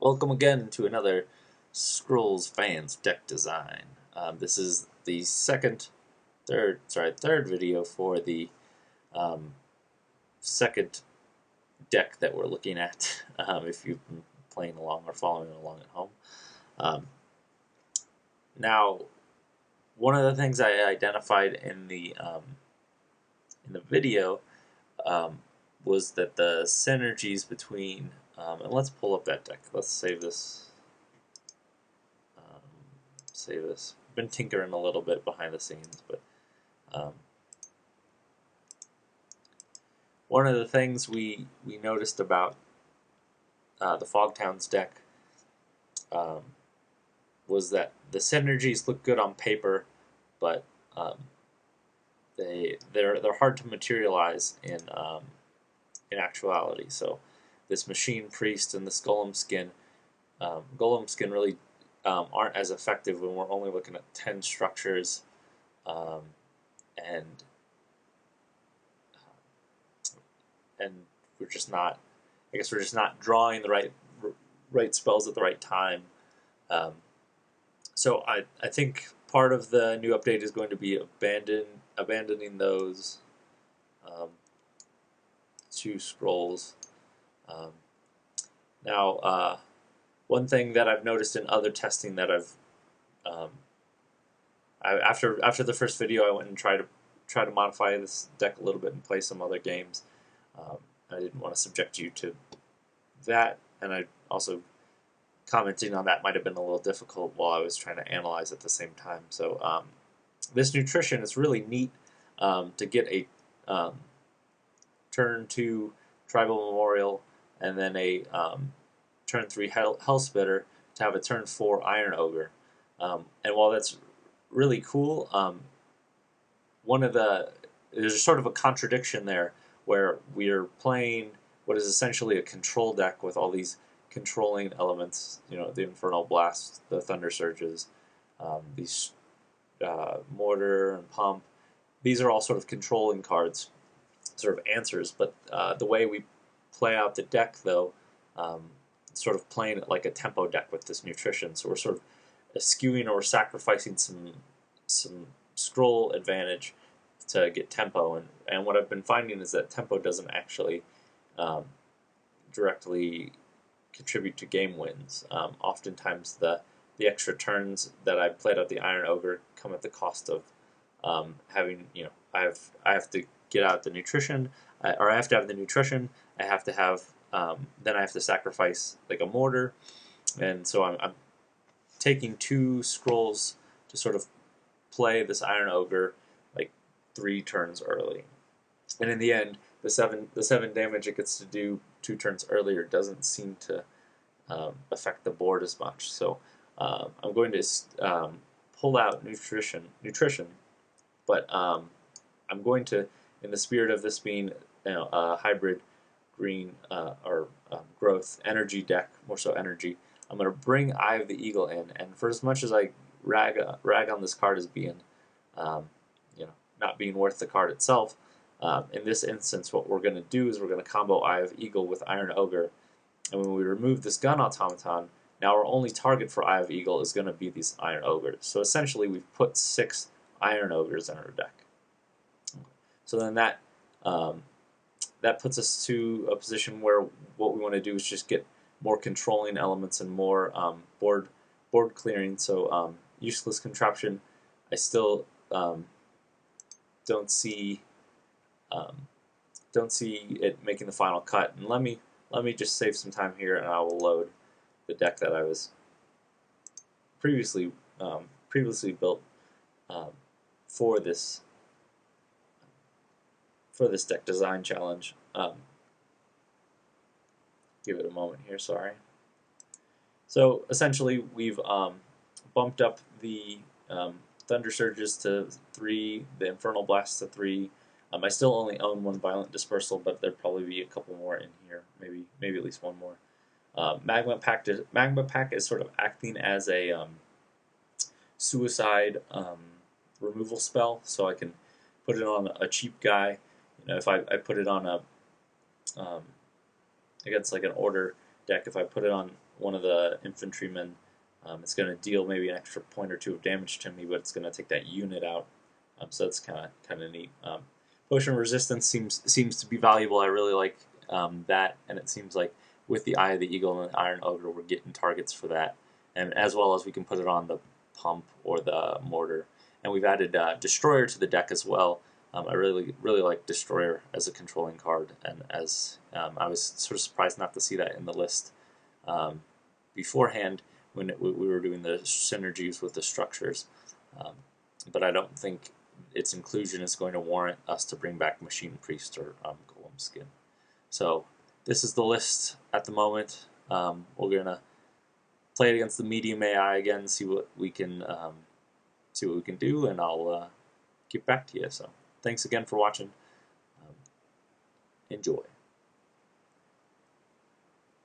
Welcome again to another Scrolls Fans deck design. This is the third video for the second deck that we're looking at. If you've been playing along or following along at home. Now, one of the things I identified in the video was that the synergies between and let's pull up that deck. Let's save this. Been tinkering a little bit behind the scenes, but one of the things we noticed about the FoGtownz deck was that the synergies look good on paper, but they're hard to materialize in actuality. So this Machine Priest and this Golem Skin really aren't as effective when we're only looking at 10 structures, and we're just not. I guess we're just not drawing the right spells at the right time. So I think part of the new update is going to be abandoning those two scrolls. Now, one thing that I've noticed in other testing that after the first video, I went and tried to modify this deck a little bit and play some other games. I didn't want to subject you to that, and I also commenting on that might have been a little difficult while I was trying to analyze at the same time. So this nutrition is really neat to get a turn 2 Tribal Memorial and then a turn 3 Hellspitter to have a turn 4 Iron Ogre. And while that's really cool, there's sort of a contradiction there where we're playing what is essentially a control deck with all these controlling elements, the Infernal Blast, the Thunder Surges, these Mortar and Pump. These are all sort of controlling cards, sort of answers, but the way we play out the deck, though, sort of playing it like a tempo deck with this nutrition. So we're sort of eschewing or sacrificing some scroll advantage to get tempo. And what I've been finding is that tempo doesn't actually directly contribute to game wins. Oftentimes the extra turns that I played out the Iron Ogre come at the cost of having, I have to get out the nutrition, or I have to have the nutrition. I have to have then I have to sacrifice like a mortar, and so I'm taking 2 scrolls to sort of play this Iron Ogre like 3 turns early, and in the end, the 7 damage it gets to do 2 turns earlier doesn't seem to affect the board as much. So I'm going to pull out nutrition, but I'm going to, in the spirit of this being a hybrid green or growth energy deck, more so energy, I'm going to bring Eye of the Eagle in, and for as much as I rag on this card as being not being worth the card itself, in this instance what we're going to do is we're going to combo Eye of Eagle with Iron Ogre, and when we remove this gun automaton, now our only target for Eye of Eagle is going to be these Iron Ogres. So essentially we've put 6 Iron Ogres in our deck. So then that puts us to a position where what we want to do is just get more controlling elements and more board clearing. So useless contraption, I still don't see it making the final cut. And let me just save some time here, and I will load the deck that I was previously built for this deck design challenge. Give it a moment here, sorry. So essentially we've bumped up the Thunder Surges to 3, the Infernal Blast to 3. I still only own 1 Violent Dispersal, but there'll probably be a couple more in here, maybe at least 1 more. Magma Pack is sort of acting as a suicide removal spell, so I can put it on a cheap guy. If I put it on a against like an order deck, if I put it on one of the infantrymen. It's going to deal maybe an extra point or two of damage to me, but it's going to take that unit out. So that's kind of neat. Potion resistance seems to be valuable. I really like that, and it seems like with the Eye of the Eagle and the Iron Ogre, we're getting targets for that, and as well as we can put it on the pump or the mortar. And we've added Destroyer to the deck as well. I really like Destroyer as a controlling card, and as I was sort of surprised not to see that in the list beforehand when we were doing the synergies with the structures. But I don't think its inclusion is going to warrant us to bring back Machine Priest or Golem Skin. So this is the list at the moment. We're gonna play it against the medium AI again, see what we can do, and I'll get back to you. So thanks again for watching. Enjoy.